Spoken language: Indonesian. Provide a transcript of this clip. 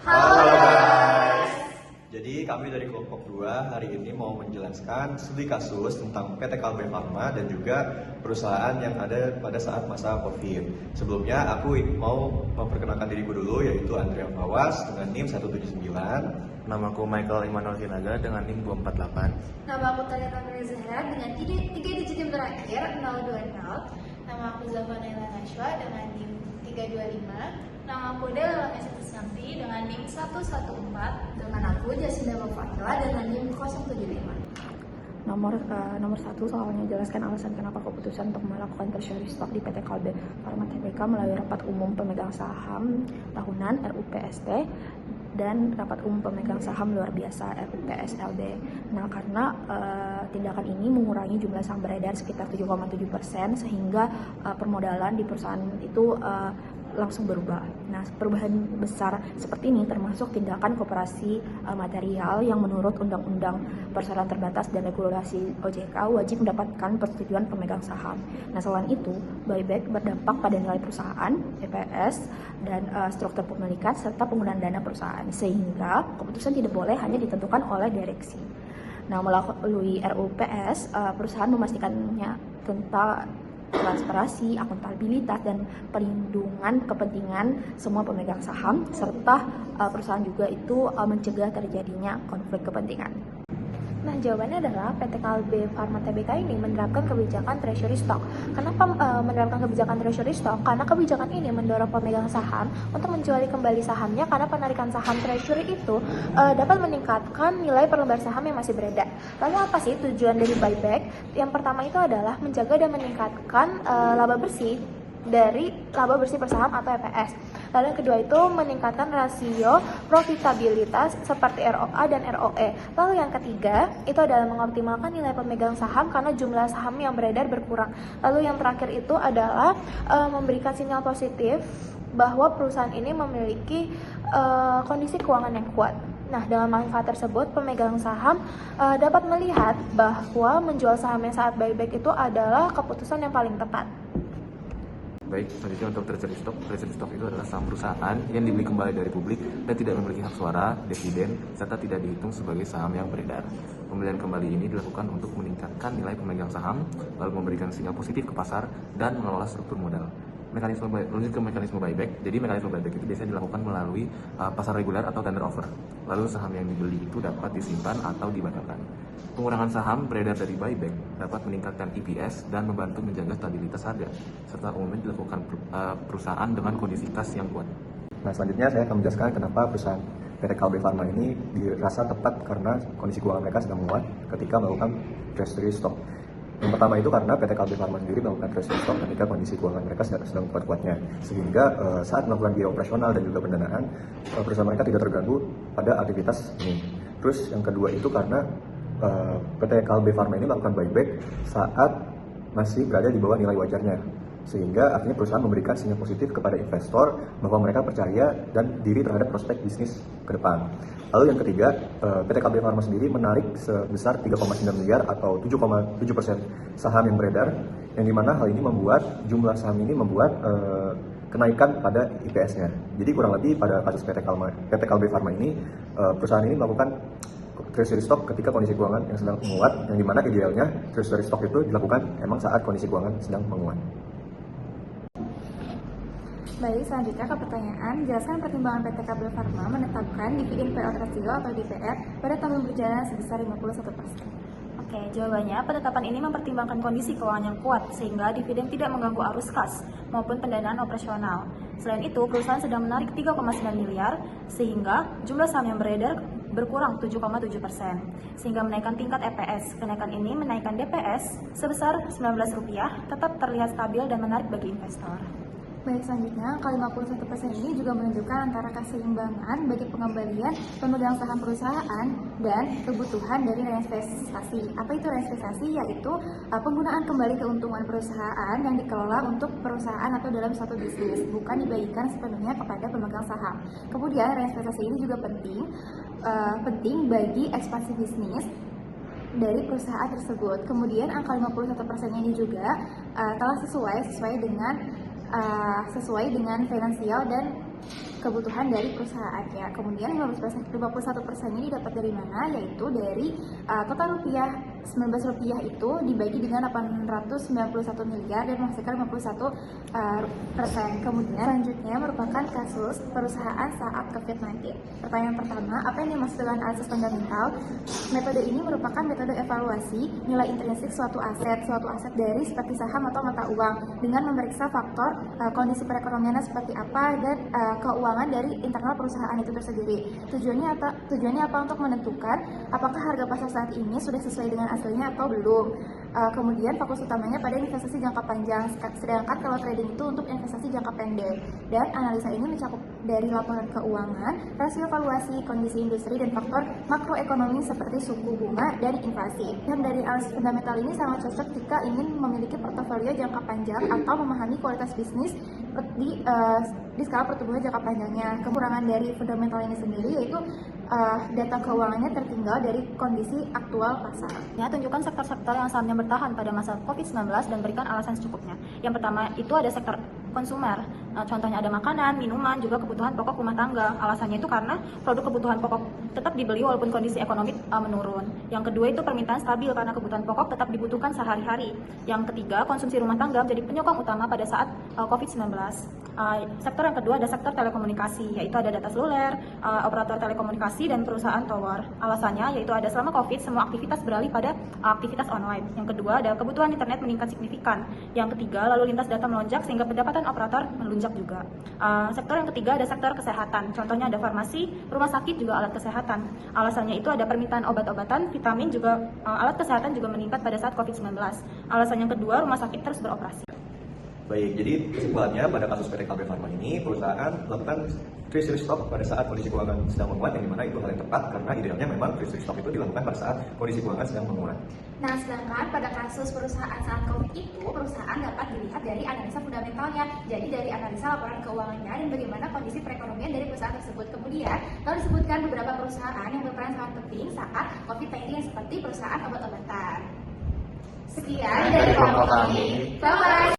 Halo guys. Jadi kami dari kelompok 2 hari ini mau menjelaskan studi kasus tentang PT Kalbe Farma dan juga perusahaan yang ada pada saat masa COVID. Sebelumnya aku mau memperkenalkan diriku dulu, yaitu Andrea Fawas dengan NIM 179. Namaku Michael Immanuel Hinaga dengan NIM 248. Nama aku Talia Tamira Zahra dengan 3 digit yang terakhir 020. Nama aku Zafanaila Nashwa dengan NIM 325. Nama aku Dela Lamesa Santi dengan NIM 114. Dengan aku Jasinda Mafakila dengan NIM 075. Nomor 1 soalnya jelaskan alasan kenapa keputusan untuk melakukan treasury stock di PT Kalbe Farma Tbk melalui rapat umum pemegang saham tahunan RUPST dan rapat umum pemegang saham luar biasa RUPSLB. Nah, karena tindakan ini mengurangi jumlah saham beredar sekitar 7,7% sehingga permodalan di perusahaan itu langsung berubah. Nah, perubahan besar seperti ini termasuk tindakan koperasi material yang menurut Undang-Undang Persamaan Terbatas dan Regulasi OJK wajib mendapatkan persetujuan pemegang saham. Nah, selain itu, buyback berdampak pada nilai perusahaan, EPS, dan struktur kepemilikan serta penggunaan dana perusahaan, sehingga keputusan tidak boleh hanya ditentukan oleh direksi. Nah, melalui RUPS, perusahaan memastikannya tentang transparansi, akuntabilitas, dan perlindungan kepentingan semua pemegang saham, serta perusahaan juga itu mencegah terjadinya konflik kepentingan. Nah, jawabannya adalah PT Kalbe Farma Tbk ini menerapkan kebijakan treasury stock. Kenapa menerapkan kebijakan treasury stock? Karena kebijakan ini mendorong pemegang saham untuk menjual kembali sahamnya, karena penarikan saham treasury itu dapat meningkatkan nilai per lembar saham yang masih beredar. Lalu apa sih tujuan dari buyback? Yang pertama itu adalah menjaga dan meningkatkan laba bersih dari laba bersih per saham atau EPS. Lalu yang kedua itu meningkatkan rasio profitabilitas seperti ROA dan ROE. Lalu yang ketiga itu adalah mengoptimalkan nilai pemegang saham karena jumlah saham yang beredar berkurang. Lalu yang terakhir itu adalah memberikan sinyal positif bahwa perusahaan ini memiliki kondisi keuangan yang kuat. Nah, dengan manfaat tersebut, pemegang saham dapat melihat bahwa menjual sahamnya saat buyback itu adalah keputusan yang paling tepat. Baik, selanjutnya untuk treasury stock. Treasury stock itu adalah saham perusahaan yang dibeli kembali dari publik dan tidak memiliki hak suara, dividen, serta tidak dihitung sebagai saham yang beredar. Pembelian kembali ini dilakukan untuk meningkatkan nilai pemegang saham, lalu memberikan sinyal positif ke pasar, dan mengelola struktur modal. Lanjut ke mekanisme buyback. Jadi mekanisme buyback itu biasanya dilakukan melalui pasar reguler atau tender offer. Lalu saham yang dibeli itu dapat disimpan atau dibatalkan. Pengurangan saham beredar dari buyback dapat meningkatkan EPS dan membantu menjaga stabilitas harga, serta umumnya dilakukan perusahaan dengan kondisi kas yang kuat. Nah, selanjutnya saya akan menjelaskan kenapa perusahaan PT Kalbe Farma ini dirasa tepat karena kondisi keuangan mereka sedang menguat ketika melakukan treasury stock. Yang pertama itu karena PT Kalbe Farma sendiri melakukan treasury stock ketika kondisi keuangan mereka sedang kuat-kuatnya, sehingga saat melakukan biaya operasional dan juga pendanaan, perusahaan mereka tidak terganggu pada aktivitas ini. Terus yang kedua itu karena PT Kalbe Farma ini melakukan buyback saat masih berada di bawah nilai wajarnya, sehingga akhirnya perusahaan memberikan sinyal positif kepada investor bahwa mereka percaya dan diri terhadap prospek bisnis ke depan. Lalu yang ketiga, PT Kalbe Farma sendiri menarik sebesar 3,9 miliar atau 7,7% saham yang beredar, yang dimana hal ini membuat jumlah saham ini membuat kenaikan pada IPS-nya. Jadi kurang lebih pada kasus PT Kalbe Farma ini, perusahaan ini melakukan treasury stock ketika kondisi keuangan yang sedang menguat, yang dimana idealnya treasury stock itu dilakukan emang saat kondisi keuangan sedang menguat. Baik, selanjutnya ke pertanyaan, jelaskan pertimbangan PT Kalbe Farma menetapkan dividen payout ratio atau DPR pada tahun berjalan sebesar 51%. Oke, jawabannya penetapan ini mempertimbangkan kondisi keuangan yang kuat sehingga dividen tidak mengganggu arus kas maupun pendanaan operasional. Selain itu, perusahaan sedang menarik 3,9 miliar sehingga jumlah saham yang beredar berkurang 7,7%, sehingga menaikkan tingkat EPS. Kenaikan ini menaikkan DPS sebesar Rp19, tetap terlihat stabil dan menarik bagi investor. Baik, selanjutnya, angka 51% ini juga menunjukkan antara keseimbangan bagi pengembalian pemegang saham perusahaan dan kebutuhan dari reinvestasi. Apa itu reinvestasi? Yaitu penggunaan kembali keuntungan perusahaan yang dikelola untuk perusahaan atau dalam satu bisnis, bukan dibagikan sepenuhnya kepada pemegang saham. Kemudian reinvestasi ini juga penting bagi ekspansi bisnis dari perusahaan tersebut. Kemudian angka 51% ini juga telah sesuai dengan finansial dan kebutuhan dari perusahaannya. Kemudian 51%-nya didapat dari mana? Yaitu dari total rupiah 19 rupiah itu dibagi dengan 891 miliar dan menghasilkan 51%. Kemudian selanjutnya merupakan kasus perusahaan saat COVID-19. Pertanyaan pertama, apa yang dimaksud dengan asas fundamental? Metode ini merupakan metode evaluasi nilai intrinsik suatu aset dari seperti saham atau mata uang dengan memeriksa faktor kondisi perekonomiannya seperti apa dan keuangan dari internal perusahaan itu tersendiri. Tujuannya apa untuk menentukan apakah harga pasar saat ini sudah sesuai dengan aslinya atau belum. Kemudian fokus utamanya pada investasi jangka panjang, sedangkan kalau trading itu untuk investasi jangka pendek. Dan analisa ini mencakup dari laporan keuangan, rasio valuasi, kondisi industri, dan faktor makroekonomi seperti suku bunga dan inflasi. Dan dari analisis fundamental ini sangat cocok jika ingin memiliki portofolio jangka panjang atau memahami kualitas bisnis di skala pertumbuhan jangka panjangnya. Kekurangan dari fundamental ini sendiri yaitu data keuangannya tertinggal dari kondisi aktual pasar. Tunjukkan sektor-sektor yang sahamnya bertahan pada masa COVID-19 dan berikan alasan secukupnya. Yang pertama itu ada sektor konsumer. Contohnya ada makanan, minuman, juga kebutuhan pokok rumah tangga. Alasannya itu karena produk kebutuhan pokok tetap dibeli walaupun kondisi ekonomi menurun. Yang kedua itu permintaan stabil karena kebutuhan pokok tetap dibutuhkan sehari-hari. Yang ketiga, konsumsi rumah tangga menjadi penyokong utama pada saat COVID-19. Sektor yang kedua ada sektor telekomunikasi, yaitu ada data seluler, operator telekomunikasi, dan perusahaan tower. Alasannya yaitu ada selama COVID semua aktivitas beralih pada aktivitas online. Yang kedua ada kebutuhan internet meningkat signifikan. Yang ketiga lalu lintas data melonjak sehingga pendapatan operator melonjak juga. Sektor yang ketiga ada sektor kesehatan. Contohnya ada farmasi, rumah sakit, juga alat kesehatan. Alasannya itu ada permintaan obat-obatan, vitamin, juga alat kesehatan juga meningkat pada saat COVID-19. Alasan yang kedua rumah sakit terus beroperasi. Baik, jadi kesimpulannya pada kasus PT Kalbe Farma ini perusahaan melakukan treasury stock pada saat kondisi keuangan sedang menguat, yang dimana itu hal yang tepat karena idealnya memang treasury stock itu dilakukan pada saat kondisi keuangan sedang menguat. Nah, sedangkan pada kasus perusahaan saat COVID itu, perusahaan dapat dilihat dari analisa fundamentalnya. Jadi dari analisa laporan keuangannya dan bagaimana kondisi perekonomian dari perusahaan tersebut. Kemudian, lalu disebutkan beberapa perusahaan yang berperan sangat penting saat COVID-19 seperti perusahaan obat-obatan. Sekian dari kelompok kami. Selamat